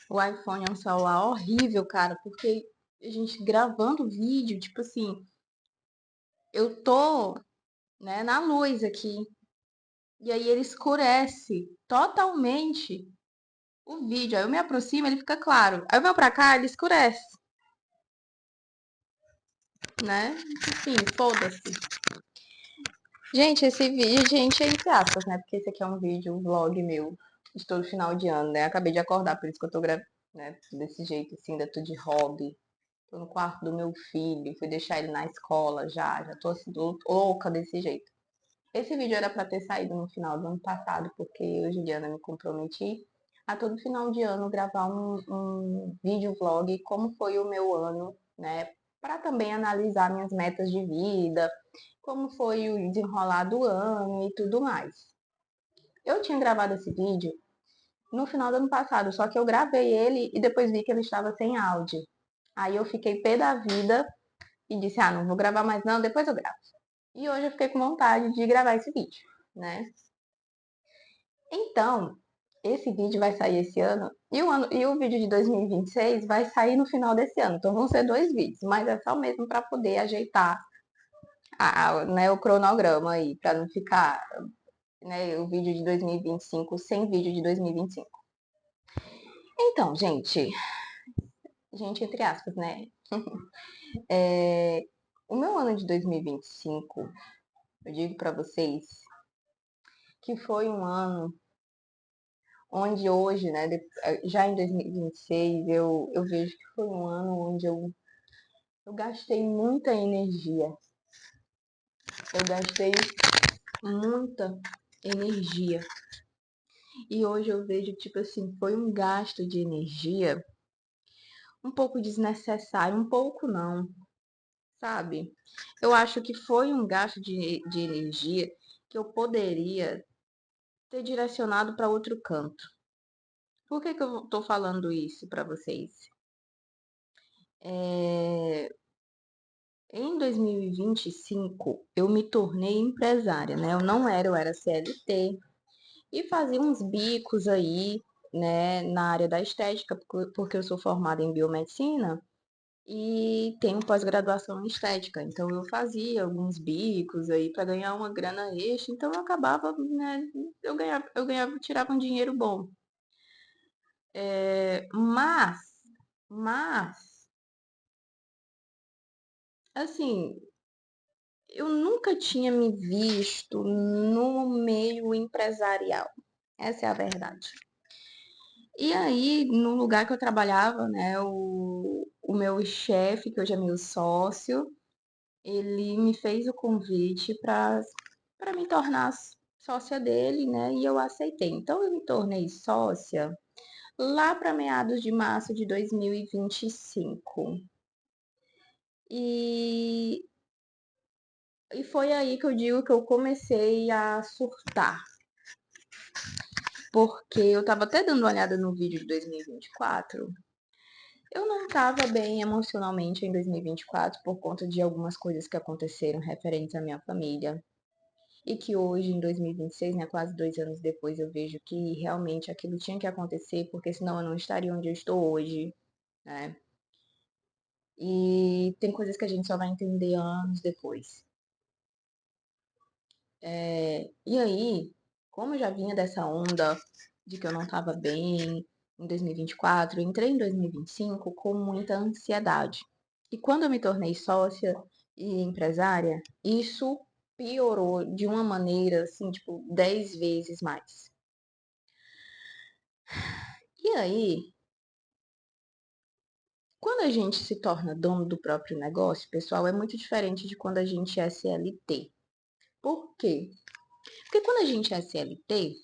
O iPhone é um celular horrível, cara, porque a gente gravando vídeo, tipo assim, eu tô, né, na luz aqui, e aí ele escurece totalmente o vídeo. Aí eu me aproximo, ele fica claro. Aí eu venho pra cá, ele escurece, né? Enfim, foda-se. Gente, esse vídeo, gente, é entre aspas, né? Porque esse aqui é um vídeo, um vlog meu de todo final de ano, né? Acabei de acordar, por isso que eu tô gravando, né? Desse jeito, assim, ainda tô de hobby. Tô no quarto do meu filho, fui deixar ele na escola já tô assim, louca desse jeito. Esse vídeo era pra ter saído no final do ano passado, porque hoje em dia eu me comprometi a todo final de ano gravar um vídeo vlog como foi o meu ano, né? Para também analisar minhas metas de vida, como foi o desenrolar do ano e tudo mais. Eu tinha gravado esse vídeo no final do ano passado, só que eu gravei ele e depois vi que ele estava sem áudio. Aí eu fiquei pé da vida e disse, ah, não vou gravar mais não, depois eu gravo. E hoje eu fiquei com vontade de gravar esse vídeo, né? Então, esse vídeo vai sair esse ano e o vídeo de 2026 vai sair no final desse ano. Então vão ser dois vídeos, mas é só mesmo para poder ajeitar né, o cronograma aí, para não ficar, né, o vídeo de 2025 sem vídeo de 2025. Então, gente entre aspas, né? O meu ano de 2025, eu digo para vocês que foi um ano onde hoje, né, já em 2026, eu vejo que foi um ano onde eu gastei muita energia. Eu gastei muita energia. E hoje eu vejo, tipo assim, foi um gasto de energia um pouco desnecessário, um pouco não, sabe? Eu acho que foi um gasto de energia que eu poderia ter direcionado para outro canto. Por que que eu tô falando isso para vocês? É, Em 2025, eu me tornei empresária, né? Eu era CLT e fazia uns bicos aí, né, na área da estética, porque eu sou formada em biomedicina e tenho pós-graduação em estética. Então eu fazia alguns bicos aí para ganhar uma grana extra, então eu acabava, né, eu ganhava, tirava um dinheiro bom. É, mas, assim, eu nunca tinha me visto no meio empresarial. Essa é a verdade. E aí, no lugar que eu trabalhava, né, o meu chefe, que hoje é meu sócio, ele me fez o convite para me tornar sócia dele, né, e eu aceitei. Então, eu me tornei sócia lá para meados de março de 2025. E, e foi aí que eu digo que eu comecei a surtar. Porque eu tava até dando uma olhada no vídeo de 2024. Eu não estava bem emocionalmente em 2024 por conta de algumas coisas que aconteceram referentes à minha família. E que hoje, em 2026, né, quase 2 anos depois, eu vejo que realmente aquilo tinha que acontecer, porque senão eu não estaria onde eu estou hoje, né? E tem coisas que a gente só vai entender anos depois. E aí, como eu já vinha dessa onda de que eu não estava bem em 2024, eu entrei em 2025 com muita ansiedade. E quando eu me tornei sócia e empresária, isso piorou de uma maneira, assim, tipo, 10 vezes mais. E aí, quando a gente se torna dono do próprio negócio, pessoal, é muito diferente de quando a gente é CLT. Por quê? Porque quando a gente é CLT,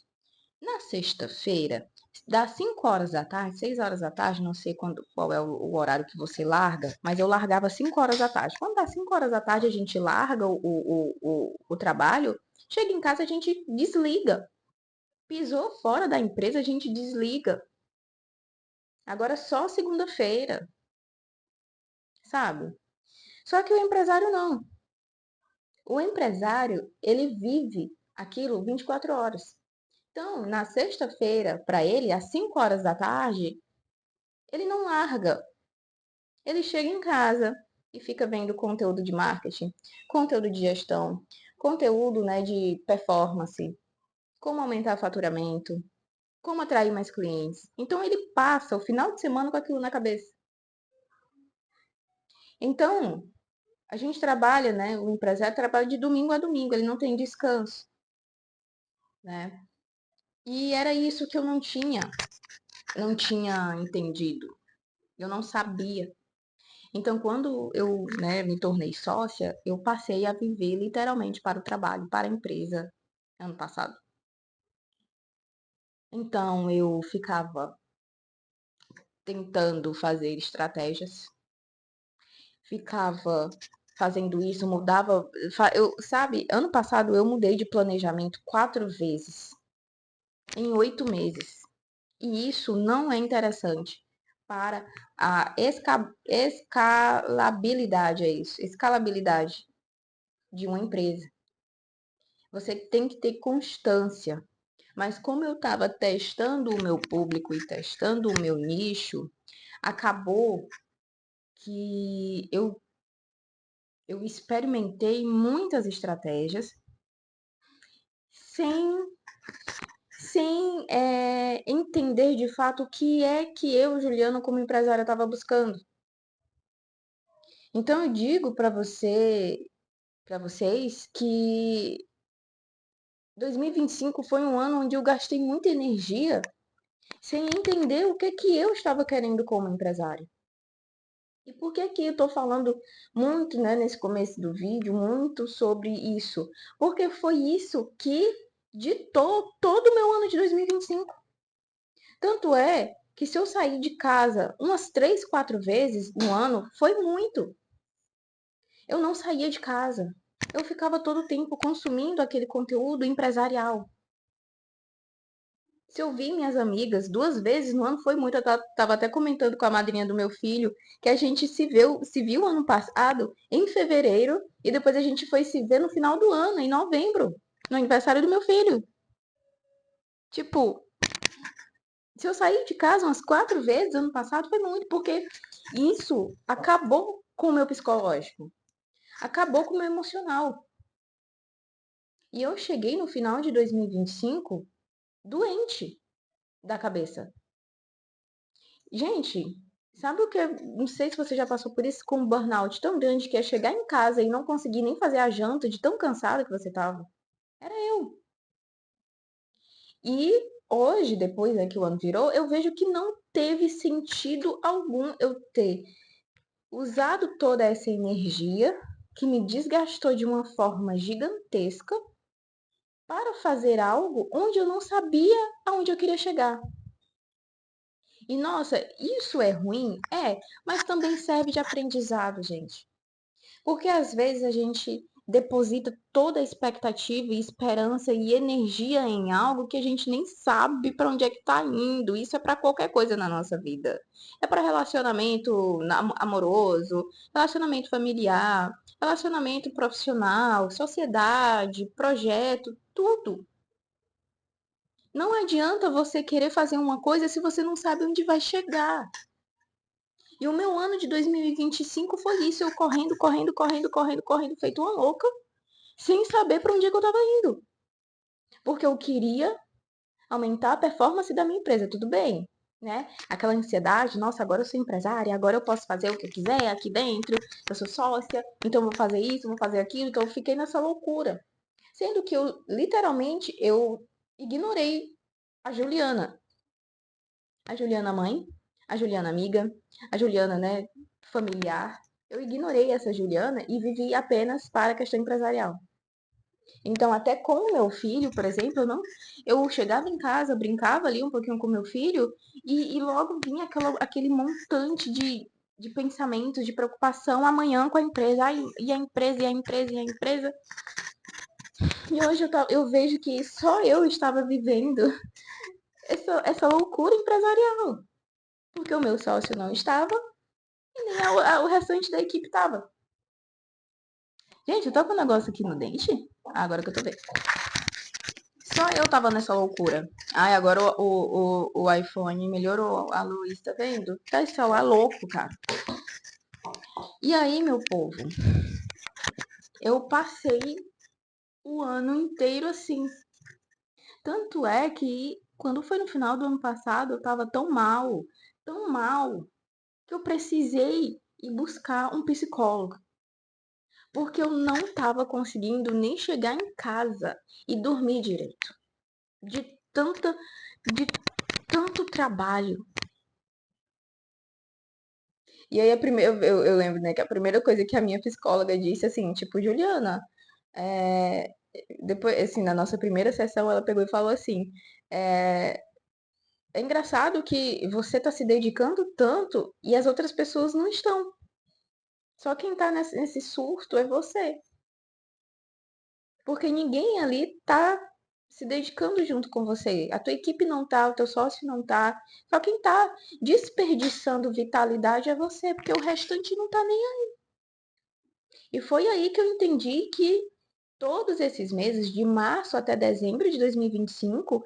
na sexta-feira, das 5 horas da tarde, 6 horas da tarde, não sei qual é o horário que você larga, mas eu largava 5 horas da tarde. Quando dá 5 horas da tarde, a gente larga o trabalho, chega em casa, a gente desliga. Pisou fora da empresa, a gente desliga. Agora só segunda-feira, sabe? Só que o empresário não. O empresário, ele vive aquilo 24 horas. Então, na sexta-feira, para ele, às 5 horas da tarde, Ele não larga. Ele chega em casa e fica vendo conteúdo de marketing, conteúdo de gestão, conteúdo, né, de performance, como aumentar faturamento, como atrair mais clientes. Então ele passa o final de semana com aquilo na cabeça. Então, a gente trabalha, né, o empresário trabalha de domingo a domingo, ele não tem descanso, né? E era isso que eu não tinha entendido. Eu não sabia. Então, quando eu, né, me tornei sócia, eu passei a viver literalmente para o trabalho, para a empresa, ano passado. Então, eu ficava tentando fazer estratégias, ficava fazendo isso, mudava. Sabe, ano passado eu mudei de planejamento 4 vezes, em 8 meses. E isso não é interessante para a escalabilidade, é isso, escalabilidade de uma empresa. Você tem que ter constância. Mas como eu estava testando o meu público e testando o meu nicho, acabou que eu experimentei muitas estratégias sem, sem entender de fato o que é que eu, Juliana, como empresária, estava buscando. Então eu digo para vocês que 2025 foi um ano onde eu gastei muita energia sem entender o que eu estava querendo como empresária. E por que que eu tô falando muito, né, nesse começo do vídeo, muito sobre isso? Porque foi isso que ditou todo o meu ano de 2025. Tanto é que se eu sair de casa umas 3, 4 vezes no ano, foi muito. Eu não saía de casa. Eu ficava todo o tempo consumindo aquele conteúdo empresarial. Se eu vi minhas amigas 2 vezes no ano, foi muito. Eu tava até comentando com a madrinha do meu filho que a gente se viu ano passado, em fevereiro, e depois a gente foi se ver no final do ano, em novembro, no aniversário do meu filho. Tipo, se eu saí de casa umas 4 vezes ano passado, foi muito, porque isso acabou com o meu psicológico, acabou com o meu emocional. E eu cheguei no final de 2025 doente da cabeça. Gente, sabe o que? Não sei se você já passou por isso com um burnout tão grande que é chegar em casa e não conseguir nem fazer a janta de tão cansada que você tava. Era eu. E hoje, depois que o ano virou, eu vejo que não teve sentido algum eu ter usado toda essa energia que me desgastou de uma forma gigantesca para fazer algo onde eu não sabia aonde eu queria chegar. E nossa, isso é ruim? É, mas também serve de aprendizado, gente. Porque às vezes a gente deposita toda a expectativa e esperança e energia em algo que a gente nem sabe para onde é que está indo. Isso é para qualquer coisa na nossa vida. É para relacionamento amoroso, relacionamento familiar, relacionamento profissional, sociedade, projeto, tudo. Não adianta você querer fazer uma coisa se você não sabe onde vai chegar. E o meu ano de 2025 foi isso, eu correndo, correndo, correndo, correndo, correndo, feito uma louca, sem saber para onde é que eu estava indo. Porque eu queria aumentar a performance da minha empresa, tudo bem, né? Aquela ansiedade, nossa, agora eu sou empresária, agora eu posso fazer o que eu quiser aqui dentro, eu sou sócia, então eu vou fazer isso, vou fazer aquilo, então eu fiquei nessa loucura. Sendo que eu, literalmente, eu ignorei a Juliana. A Juliana mãe, a Juliana amiga, a Juliana, né, familiar. Eu ignorei essa Juliana e vivi apenas para a questão empresarial. Então, até com o meu filho, por exemplo, eu chegava em casa, brincava ali um pouquinho com o meu filho e logo vinha aquele montante de pensamentos, de preocupação amanhã com a empresa. Ai, e a empresa, e a empresa, e a empresa. E hoje eu vejo que só eu estava vivendo essa loucura empresarial. Porque o meu sócio não estava e nem o restante da equipe estava. Gente, eu tô com um negócio aqui no dente. Agora que eu tô vendo. Só eu tava nessa loucura. Ai, agora o iPhone melhorou a luz, tá vendo? Tá esse celular louco, cara. E aí, meu povo, eu passei o ano inteiro assim. Tanto é que quando foi no final do ano passado, eu tava tão mal, que eu precisei ir buscar um psicólogo. Porque eu não tava conseguindo nem chegar em casa e dormir direito. De tanta, de tanto trabalho. E aí eu lembro, né, que a primeira coisa que a minha psicóloga disse assim, tipo, Juliana, é, depois, assim, na nossa primeira sessão, ela pegou e falou assim, é, é engraçado que você tá se dedicando tanto e as outras pessoas não estão. Só quem tá nesse surto é você. Porque ninguém ali tá se dedicando junto com você. A tua equipe não tá, o teu sócio não tá. Só quem tá desperdiçando vitalidade é você, porque o restante não tá nem aí. E foi aí que eu entendi que todos esses meses, de março até dezembro de 2025,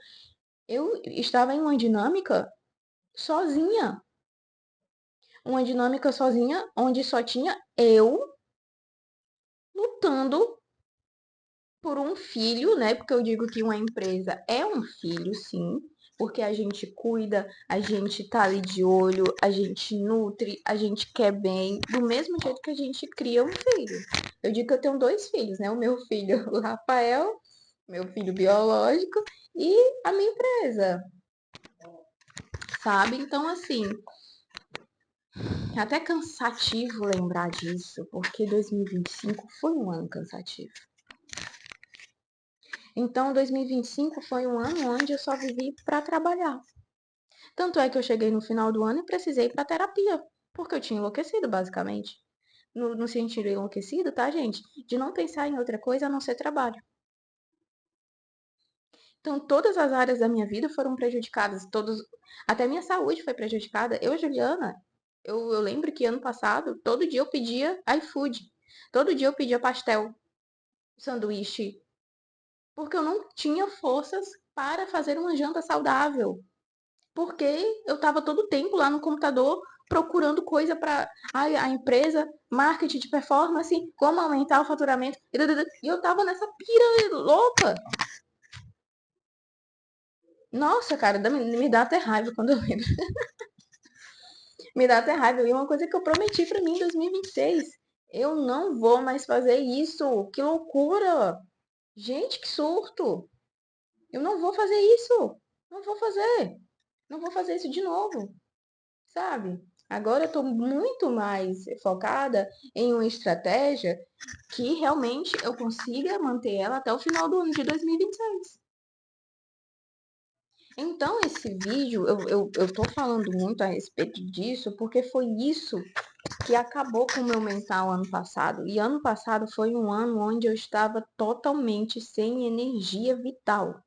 eu estava em uma dinâmica sozinha. Uma dinâmica sozinha onde só tinha eu lutando por um filho, né? Porque eu digo que uma empresa é um filho, sim, porque a gente cuida, a gente tá ali de olho, a gente nutre, a gente quer bem, do mesmo jeito que a gente cria um filho. Eu digo que eu tenho dois filhos, né? O meu filho, o Rafael, meu filho biológico, e a minha empresa, sabe? Então, assim, é até cansativo lembrar disso, porque 2025 foi um ano cansativo. Então, 2025 foi um ano onde eu só vivi para trabalhar. Tanto é que eu cheguei no final do ano e precisei ir para terapia, porque eu tinha enlouquecido, basicamente. No sentido enlouquecido, tá, gente? De não pensar em outra coisa a não ser trabalho. Então, todas as áreas da minha vida foram prejudicadas, até minha saúde foi prejudicada. Eu, Juliana, eu lembro que ano passado, todo dia eu pedia iFood. Todo dia eu pedia pastel, sanduíche, porque eu não tinha forças para fazer uma janta saudável. Porque eu estava todo o tempo lá no computador procurando coisa para a empresa, marketing de performance, como aumentar o faturamento. E eu tava nessa pira louca. Nossa, cara, me dá até raiva quando eu lembro. Me dá até raiva. E uma coisa que eu prometi para mim em 2026. Eu não vou mais fazer isso. Que loucura! Gente, que surto! Eu não vou fazer isso. Não vou fazer. Não vou fazer isso de novo. Sabe? Agora eu estou muito mais focada em uma estratégia que realmente eu consiga manter ela até o final do ano de 2026. Então, esse vídeo, eu tô falando muito a respeito disso, porque foi isso que acabou com o meu mental ano passado. E ano passado foi um ano onde eu estava totalmente sem energia vital.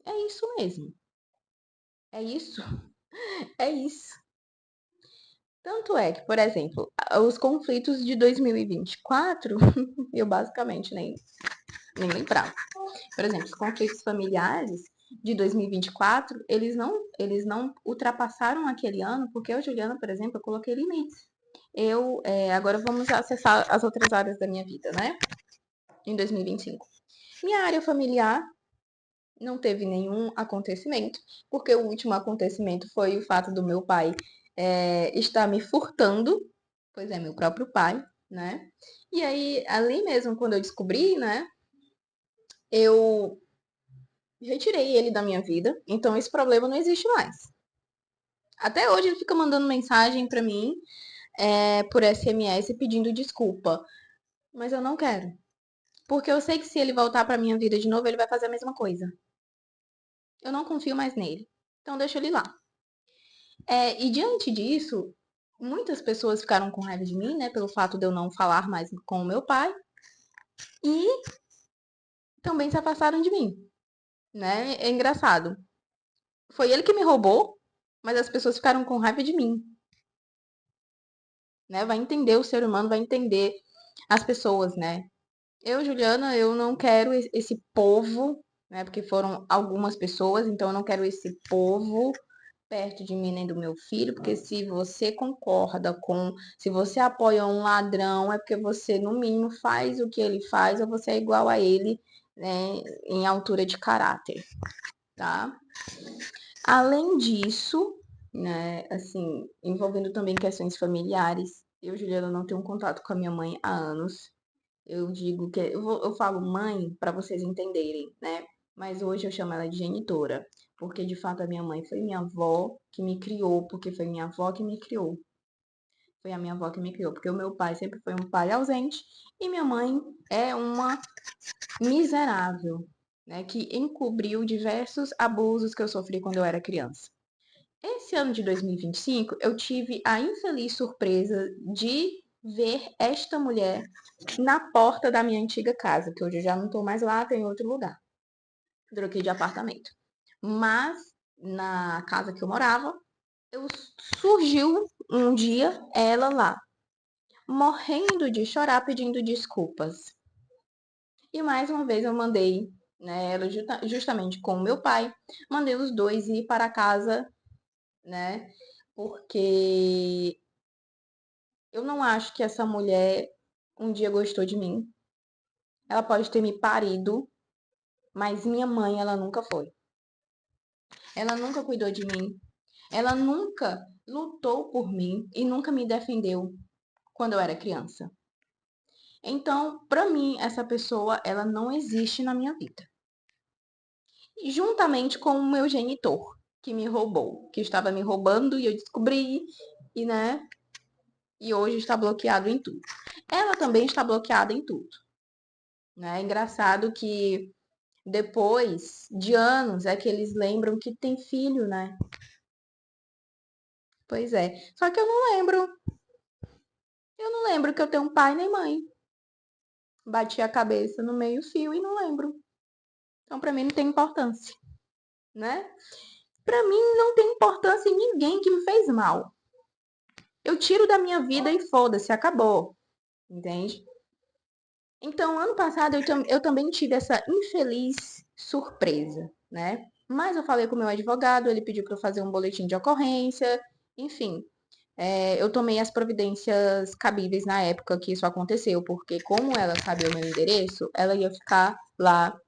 É isso mesmo. É isso. É isso. Tanto é que, por exemplo, os conflitos de 2024, eu basicamente nem lembrava. Por exemplo, os conflitos familiares de 2024, eles não ultrapassaram aquele ano, porque eu, Juliana, por exemplo, eu coloquei limites. Agora vamos acessar as outras áreas da minha vida, né? Em 2025. Minha área familiar não teve nenhum acontecimento, porque o último acontecimento foi o fato do meu pai estar me furtando, pois é, meu próprio pai, né? E aí, ali mesmo, quando eu descobri, né, eu retirei ele da minha vida, então esse problema não existe mais. Até hoje ele fica mandando mensagem pra mim por SMS pedindo desculpa, mas eu não quero. Porque eu sei que se ele voltar pra minha vida de novo, ele vai fazer a mesma coisa. Eu não confio mais nele. Então deixa ele lá. E diante disso, muitas pessoas ficaram com raiva de mim, né, pelo fato de eu não falar mais com o meu pai, e também se afastaram de mim, né? É engraçado. Foi ele que me roubou, mas as pessoas ficaram com raiva de mim, né? Vai entender o ser humano, vai entender as pessoas, né? Eu, Juliana, eu não quero esse povo. né? Porque foram algumas pessoas, então eu não quero esse povo perto de mim nem do meu filho, porque se você concorda com, se você apoia um ladrão, é porque você, no mínimo, faz o que ele faz, ou você é igual a ele, né, em altura de caráter, tá? Além disso, né, assim, envolvendo também questões familiares, eu, Juliana, não tenho um contato com a minha mãe há anos. Eu digo que eu falo mãe para vocês entenderem, né? Mas hoje eu chamo ela de genitora, porque de fato a minha mãe foi minha avó que me criou, porque foi minha avó que me criou. Foi a minha avó que me criou, porque o meu pai sempre foi um pai ausente e minha mãe é uma miserável, né, que encobriu diversos abusos que eu sofri quando eu era criança. Esse ano de 2025, eu tive a infeliz surpresa de ver esta mulher na porta da minha antiga casa, que hoje eu já não estou mais lá, tem outro lugar. Troquei de apartamento. Mas na casa que eu morava, eu surgiu um dia ela lá, morrendo de chorar, pedindo desculpas. E mais uma vez eu mandei, né, ela justamente com o meu pai, mandei os dois ir para casa, né, porque eu não acho que essa mulher um dia gostou de mim. Ela pode ter me parido, mas minha mãe ela nunca foi. Ela nunca cuidou de mim. Ela nunca lutou por mim e nunca me defendeu quando eu era criança. Então, para mim, essa pessoa, ela não existe na minha vida. Juntamente com o meu genitor, que me roubou, que estava me roubando e eu descobri, e né, e hoje está bloqueado em tudo. Ela também está bloqueada em tudo, né? É engraçado que depois de anos é que eles lembram que tem filho, né? Pois é. Só que eu não lembro que eu tenho um pai nem mãe. Bati a cabeça no meio-fio e não lembro. Então, pra mim, não tem importância, né? Pra mim, não tem importância em ninguém que me fez mal. Eu tiro da minha vida e foda-se, acabou. Entende? Então, ano passado, eu também tive essa infeliz surpresa, né? Mas eu falei com o meu advogado, ele pediu para eu fazer um boletim de ocorrência, enfim. Eu tomei as providências cabíveis na época que isso aconteceu, porque como ela sabia o meu endereço, ela ia ficar lá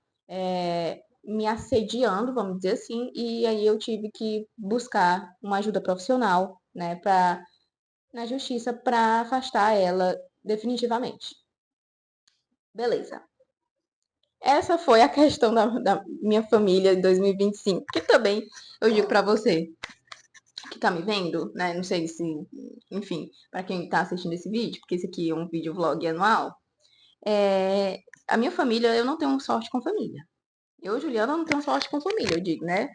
me assediando, vamos dizer assim, e aí eu tive que buscar uma ajuda profissional, né, na justiça para afastar ela definitivamente. Beleza. Essa foi a questão da minha família em 2025, que também eu digo para você que tá me vendo, né? Não sei se, enfim, para quem tá assistindo esse vídeo, porque esse aqui é um vídeo vlog anual, a minha família, eu não tenho sorte com família. Eu, Juliana, não tenho sorte com família, eu digo, né?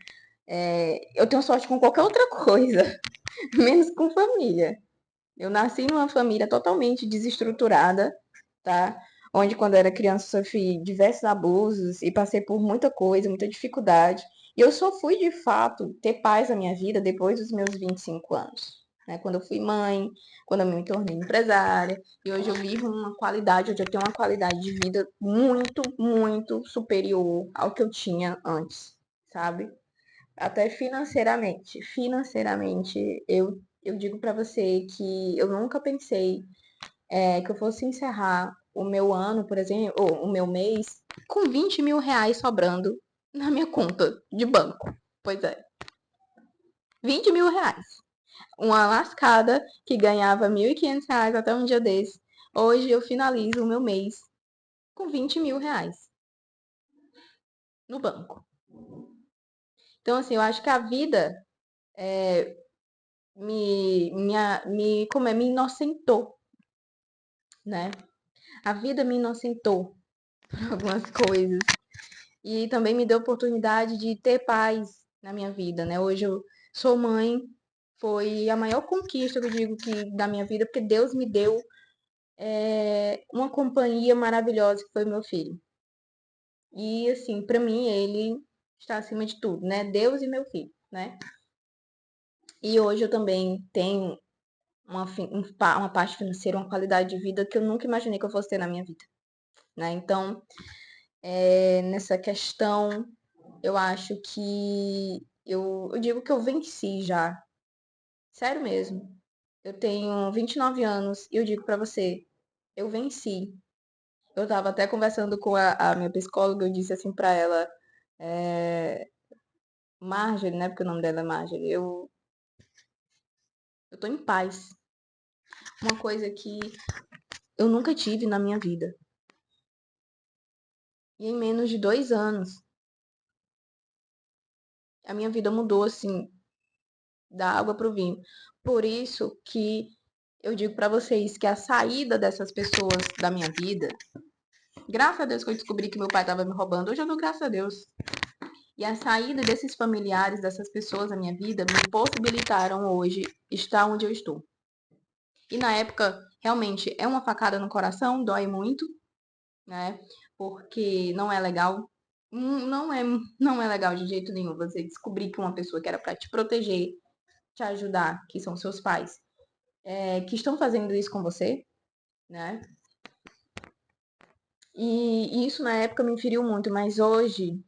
Eu tenho sorte com qualquer outra coisa, menos com família. Eu nasci numa família totalmente desestruturada, tá? Onde quando eu era criança sofri diversos abusos e passei por muita coisa, muita dificuldade. E eu só fui de fato ter paz na minha vida depois dos meus 25 anos. Né? Quando eu fui mãe, quando eu me tornei empresária, e hoje eu vivo uma qualidade, hoje eu tenho uma qualidade de vida muito, muito superior ao que eu tinha antes, sabe? Até financeiramente. Financeiramente, eu digo pra você que eu nunca pensei que eu fosse encerrar o meu ano, por exemplo, ou o meu mês, com 20 mil reais sobrando na minha conta de banco. Pois é, 20 mil reais. Uma lascada que ganhava 1.500 reais até um dia desse. Hoje eu finalizo o meu mês com 20 mil reais no banco. Então, assim, eu acho que a vida me inocentou, né? A vida me inocentou por algumas coisas. E também me deu oportunidade de ter paz na minha vida, né? Hoje eu sou mãe, foi a maior conquista que eu digo que da minha vida, porque Deus me deu uma companhia maravilhosa que foi meu filho. E assim, para mim ele está acima de tudo, né? Deus e meu filho, né? E hoje eu também tenho uma parte financeira, uma qualidade de vida que eu nunca imaginei que eu fosse ter na minha vida, né? Então, Nessa questão, eu acho que eu digo que eu venci já. Sério mesmo. Eu tenho 29 anos e eu digo pra você, eu venci. Eu tava até conversando com a minha psicóloga, eu disse assim pra ela, é, Marjorie, né? Porque o nome dela é Marjorie. Eu tô em paz. Uma coisa que eu nunca tive na minha vida. E em menos de 2 anos, a minha vida mudou assim, da água pro vinho. Por isso que eu digo pra vocês que a saída dessas pessoas da minha vida, graças a Deus que eu descobri que meu pai tava me roubando, hoje eu dou graças a Deus. E a saída desses familiares, dessas pessoas da minha vida, me possibilitaram hoje estar onde eu estou. E na época, realmente, é uma facada no coração, dói muito, né? Porque não é legal. Não é, não é legal de jeito nenhum você descobrir que uma pessoa que era para te proteger, te ajudar, que são seus pais, que estão fazendo isso com você, né? E isso na época me feriu muito, mas hoje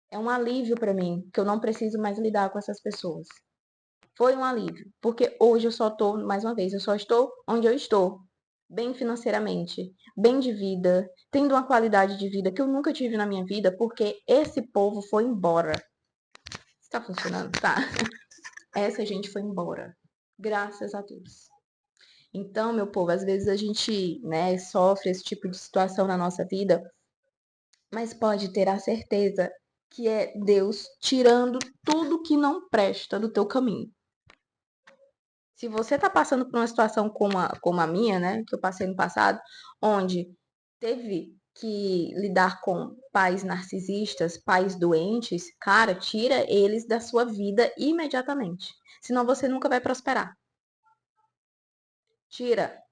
é um alívio para mim, que eu não preciso mais lidar com essas pessoas. Foi um alívio, porque hoje eu só estou, mais uma vez, eu só estou onde eu estou, bem financeiramente, bem de vida, tendo uma qualidade de vida que eu nunca tive na minha vida, porque esse povo foi embora. Está funcionando? Tá. Essa gente foi embora. Graças a Deus. Então, meu povo, às vezes a gente, né, sofre esse tipo de situação na nossa vida, mas pode ter a certeza que é Deus tirando tudo que não presta do teu caminho. Se você está passando por uma situação como a minha, né, que eu passei no passado, onde teve que lidar com pais narcisistas, pais doentes, cara, tira eles da sua vida imediatamente. Senão você nunca vai prosperar. Tira.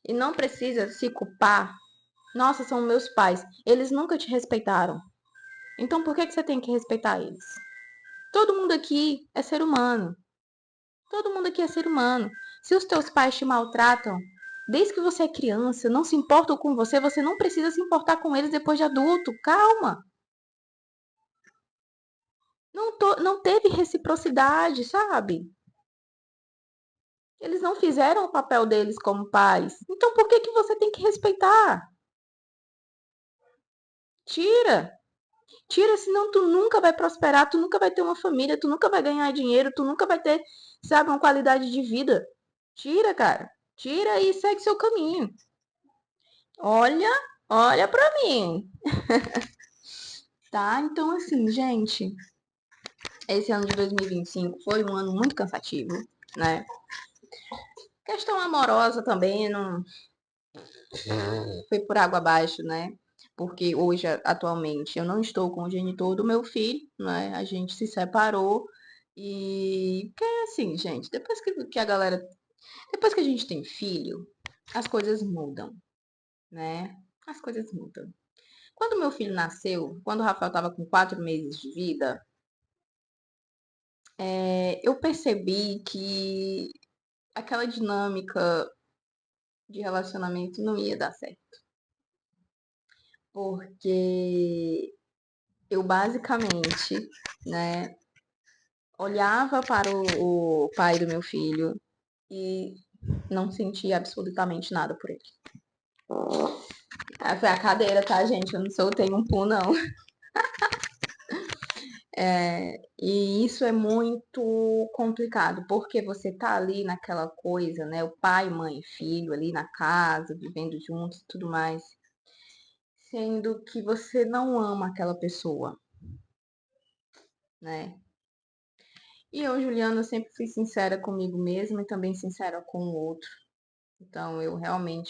E não precisa se culpar. Nossa, são meus pais. Eles nunca te respeitaram. Então por que você tem que respeitar eles? Todo mundo aqui é ser humano. Todo mundo aqui é ser humano. Se os teus pais te maltratam, desde que você é criança, não se importam com você, você não precisa se importar com eles depois de adulto. Calma. Não teve reciprocidade, sabe? Eles não fizeram o papel deles como pais. Então por que você tem que respeitar? Tira. Tira, senão tu nunca vai prosperar, tu nunca vai ter uma família, tu nunca vai ganhar dinheiro, tu nunca vai ter, sabe, uma qualidade de vida. Tira, cara. Tira e segue seu caminho. Olha, olha pra mim, tá? Então, assim, gente, esse ano de 2025 foi um ano muito cansativo, né? Questão amorosa também não foi por água abaixo, né? Porque hoje, atualmente, eu não estou com o genitor do meu filho, né? A gente se separou e... Porque, assim, gente, depois que a galera... Depois que a gente tem filho, as coisas mudam, né? As coisas mudam. Quando meu filho nasceu, quando o Rafael estava com 4 meses de vida, eu percebi que aquela dinâmica de relacionamento não ia dar certo. Porque eu basicamente, né, olhava para o pai do meu filho e não sentia absolutamente nada por ele. Foi a cadeira, tá, gente? Eu não soltei um pum, não. E isso é muito complicado, porque você tá ali naquela coisa, né? O pai, mãe, filho ali na casa, vivendo juntos e tudo mais, sendo que você não ama aquela pessoa, né? E eu, Juliana, sempre fui sincera comigo mesma e também sincera com o outro. Então, eu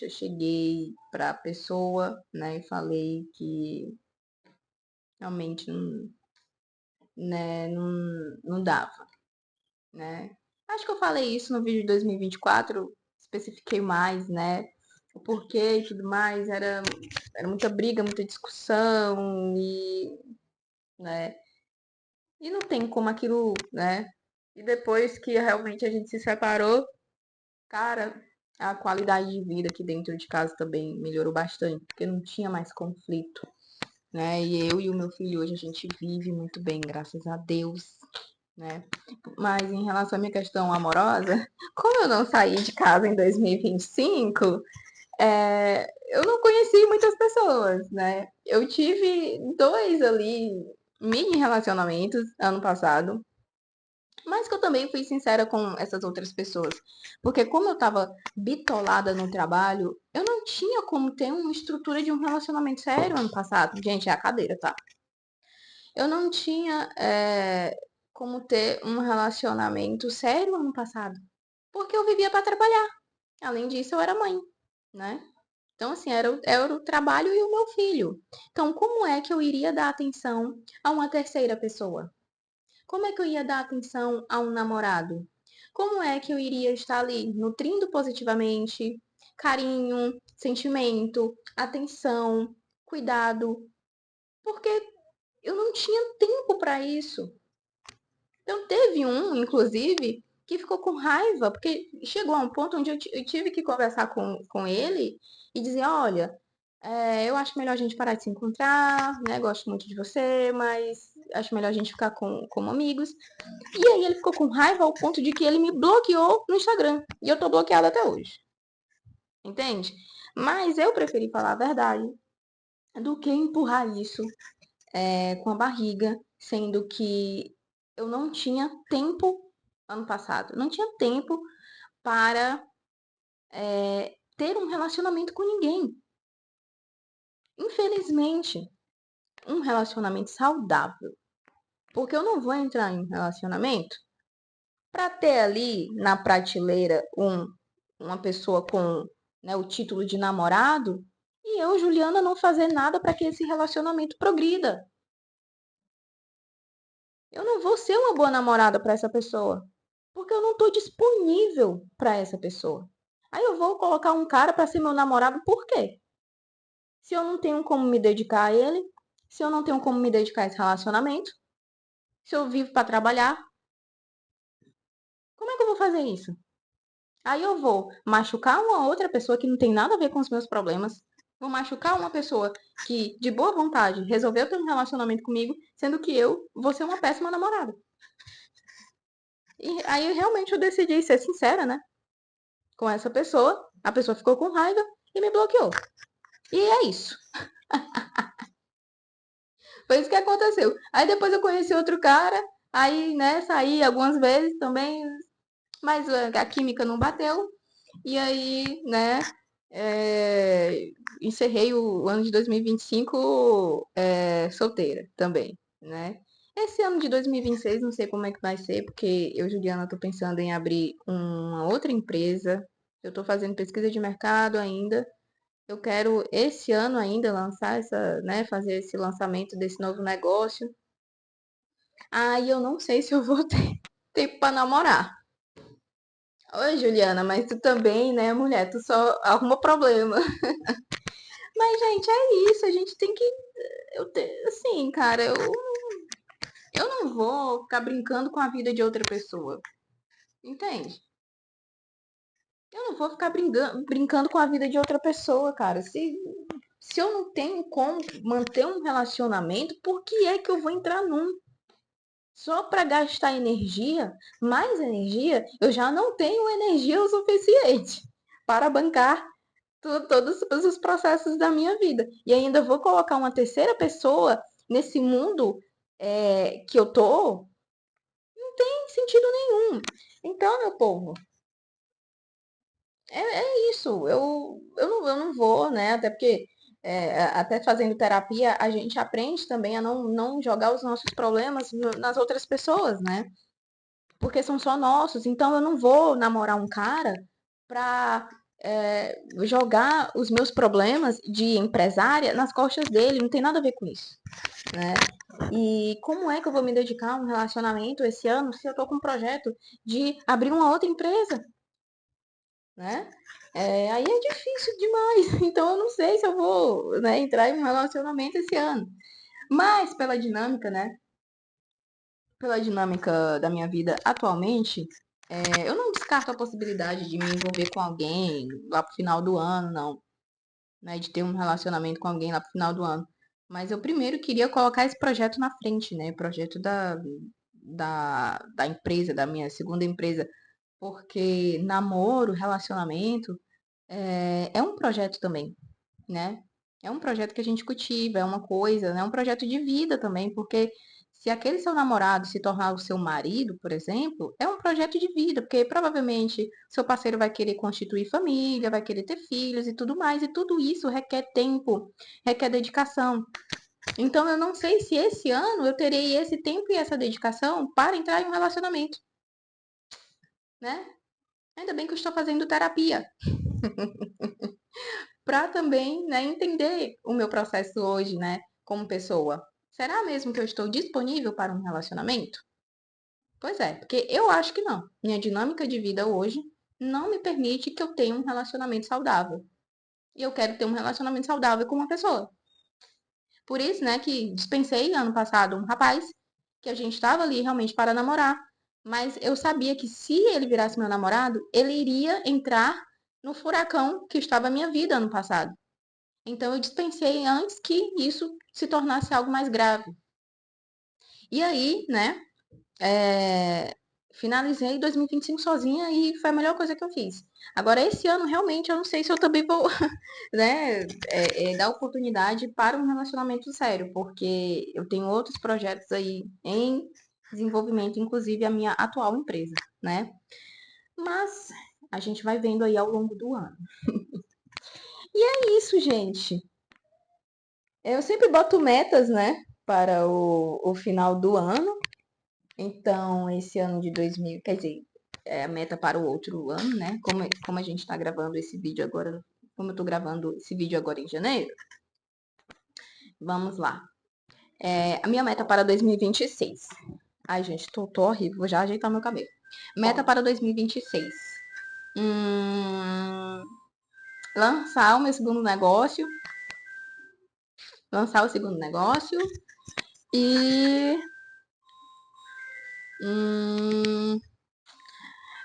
cheguei para a pessoa, né, e falei que realmente não, né, não dava, né? Acho que eu falei isso no vídeo de 2024, especifiquei mais, né? O porquê e tudo mais, era muita briga, muita discussão né? E não tem como aquilo, né? E depois que realmente a gente se separou, cara, A qualidade de vida aqui dentro de casa também melhorou bastante, porque não tinha mais conflito, né? E eu e o meu filho hoje a gente vive muito bem, graças a Deus, né? Mas em relação à minha questão amorosa, como eu não saí de casa em 2025, eu não conheci muitas pessoas, né? Eu tive dois ali mini relacionamentos ano passado, mas que eu também fui sincera com essas outras pessoas. Porque como eu tava bitolada no trabalho, eu não tinha como ter uma estrutura de um relacionamento sério ano passado. Gente, é a cadeira, tá? Eu não tinha como ter um relacionamento sério ano passado. Porque eu vivia para trabalhar. Além disso, eu era mãe, né? Então, assim, era o trabalho e o meu filho. Então, como é que eu iria dar atenção a uma terceira pessoa? Como é que eu ia dar atenção a um namorado? Como é que eu iria estar ali nutrindo positivamente, carinho, sentimento, atenção, cuidado? Porque eu não tinha tempo para isso. Então teve um, inclusive, que ficou com raiva, porque chegou a um ponto onde eu tive que conversar com ele e dizer, olha, eu acho melhor a gente parar de se encontrar, né? Gosto muito de você, mas acho melhor a gente ficar como amigos. E aí ele ficou com raiva ao ponto de que ele me bloqueou no Instagram. E eu tô bloqueada até hoje. Entende? Mas eu preferi falar a verdade do que empurrar isso com a barriga, sendo que eu não tinha tempo ano passado. Não tinha tempo para ter um relacionamento com ninguém. Infelizmente, um relacionamento saudável. Porque eu não vou entrar em um relacionamento para ter ali na prateleira uma pessoa com, né, o título de namorado e eu, Juliana, não fazer nada para que esse relacionamento progrida. Eu não vou ser uma boa namorada para essa pessoa, porque eu não estou disponível para essa pessoa. Aí eu vou colocar um cara para ser meu namorado, por quê? Se eu não tenho como me dedicar a ele, se eu não tenho como me dedicar a esse relacionamento, se eu vivo para trabalhar, como é que eu vou fazer isso? Aí eu vou machucar uma outra pessoa que não tem nada a ver com os meus problemas. Vou machucar uma pessoa que, de boa vontade, resolveu ter um relacionamento comigo, sendo que eu vou ser uma péssima namorada. E aí realmente eu decidi ser sincera, né? Com essa pessoa. A pessoa ficou com raiva e me bloqueou. E é isso. Foi isso que aconteceu. Aí depois eu conheci outro cara, aí, né, saí algumas vezes também, mas a química não bateu. E aí, né, encerrei o ano de 2025 solteira também, né? Esse ano de 2026 não sei como é que vai ser, porque eu, Juliana, tô pensando em abrir uma outra empresa. Eu tô fazendo pesquisa de mercado ainda. Eu quero esse ano ainda lançar né, fazer esse lançamento desse novo negócio. Aí eu não sei se eu vou ter tempo para namorar. Oi, Juliana, mas tu também, né, mulher? Tu só arruma problema. Mas, gente, é isso. A gente tem que. Assim, cara, eu não vou ficar brincando com a vida de outra pessoa. Entende? Eu não vou ficar brincando com a vida de outra pessoa, cara. Se eu não tenho como manter um relacionamento, por que é que eu vou entrar num? Só para gastar energia, mais energia, eu já não tenho energia o suficiente para bancar todos os processos da minha vida. E ainda vou colocar uma terceira pessoa nesse mundo que eu tô, não tem sentido nenhum. Então, meu povo, é isso. Eu não vou, né? Até porque, até fazendo terapia, a gente aprende também a não jogar os nossos problemas nas outras pessoas, né? Porque são só nossos. Então eu não vou namorar um cara pra jogar os meus problemas de empresária nas costas dele. Não tem nada a ver com isso, né? E como é que eu vou me dedicar a um relacionamento esse ano se eu tô com um projeto de abrir uma outra empresa, né? Aí é difícil demais. Então eu não sei se eu vou, né, entrar em um relacionamento esse ano. Mas pela dinâmica, né? Pela dinâmica da minha vida atualmente, Eu não descarto a possibilidade de me envolver com alguém lá pro final do ano, não, né? De ter um relacionamento com alguém lá pro final do ano. Mas eu primeiro queria colocar esse projeto na frente, né? Projeto da empresa, da minha segunda empresa. Porque namoro, relacionamento, é um projeto também, né? É um projeto que a gente cultiva, é uma coisa, né? É um projeto de vida também, porque se aquele seu namorado se tornar o seu marido, por exemplo, é um projeto de vida, porque provavelmente seu parceiro vai querer constituir família, vai querer ter filhos e tudo mais, e tudo isso requer tempo, requer dedicação. Então eu não sei se esse ano eu terei esse tempo e essa dedicação para entrar em um relacionamento, né? Ainda bem que eu estou fazendo terapia, para também, né, entender o meu processo hoje, né, como pessoa. Será mesmo que eu estou disponível para um relacionamento? Pois é, porque eu acho que não. Minha dinâmica de vida hoje não me permite que eu tenha um relacionamento saudável. E eu quero ter um relacionamento saudável com uma pessoa. Por isso, né, que dispensei ano passado um rapaz que a gente estava ali realmente para namorar, mas eu sabia que se ele virasse meu namorado, ele iria entrar no furacão que estava a minha vida ano passado. Então eu dispensei antes que isso se tornasse algo mais grave. E aí, né, finalizei 2025 sozinha e foi a melhor coisa que eu fiz. Agora, esse ano, realmente, eu não sei se eu também vou, né, dar oportunidade para um relacionamento sério, porque eu tenho outros projetos aí em desenvolvimento, inclusive a minha atual empresa, né? Mas a gente vai vendo aí ao longo do ano. E é isso, gente. Eu sempre boto metas, né, para o final do ano. Então, esse ano de 2000, quer dizer, é a meta para o outro ano, né? Como a gente está gravando esse vídeo agora, como eu estou gravando esse vídeo agora em janeiro, vamos lá. A minha meta para 2026. Ai, gente, tô horrível, vou já ajeitar meu cabelo. Meta para 2026. Hum, lançar o meu segundo negócio. Lançar o segundo negócio. E hum,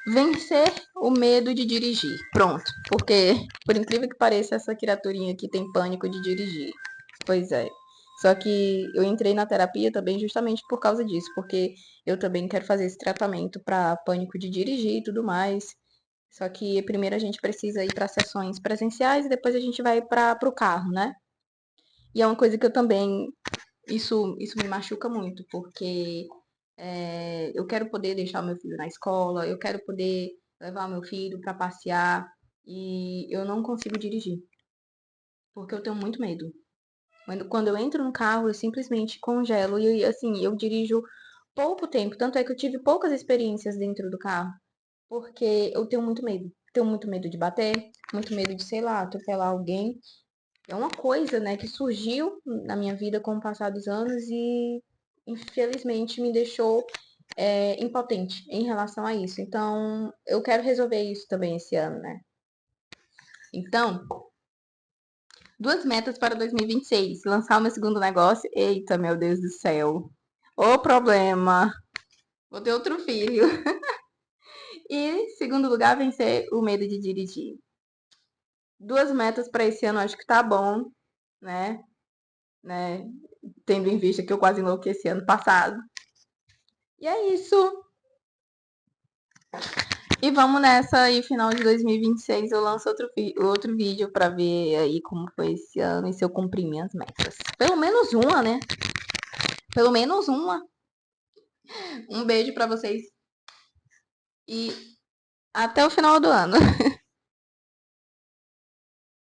vencer o medo de dirigir. Pronto. Porque, por incrível que pareça, essa criaturinha aqui tem pânico de dirigir. Pois é. Só que eu entrei na terapia também justamente por causa disso, porque eu também quero fazer esse tratamento para pânico de dirigir e tudo mais. Só que primeiro a gente precisa ir para sessões presenciais e depois a gente vai para o carro, né? E é uma coisa que eu também isso me machuca muito, porque eu quero poder deixar o meu filho na escola, eu quero poder levar o meu filho para passear e eu não consigo dirigir, porque eu tenho muito medo. Quando eu entro no carro, eu simplesmente congelo e assim, eu dirijo pouco tempo, tanto é que eu tive poucas experiências dentro do carro, porque eu tenho muito medo. Tenho muito medo de bater, muito medo de, sei lá, atropelar alguém. É uma coisa, né, que surgiu na minha vida com o passar dos anos e infelizmente me deixou impotente em relação a isso. Então, eu quero resolver isso também esse ano, né? Então, duas metas para 2026. Lançar o meu segundo negócio. Eita, meu Deus do céu. O problema. Vou ter outro filho. E, segundo lugar, vencer o medo de dirigir. Duas metas para esse ano, acho que tá bom, né? né? Tendo em vista que eu quase enlouqueci ano passado. E é isso. E vamos nessa aí, final de 2026, eu lanço outro vídeo pra ver aí como foi esse ano e se eu cumpri minhas metas. Pelo menos uma, né? Pelo menos uma. Um beijo pra vocês e até o final do ano.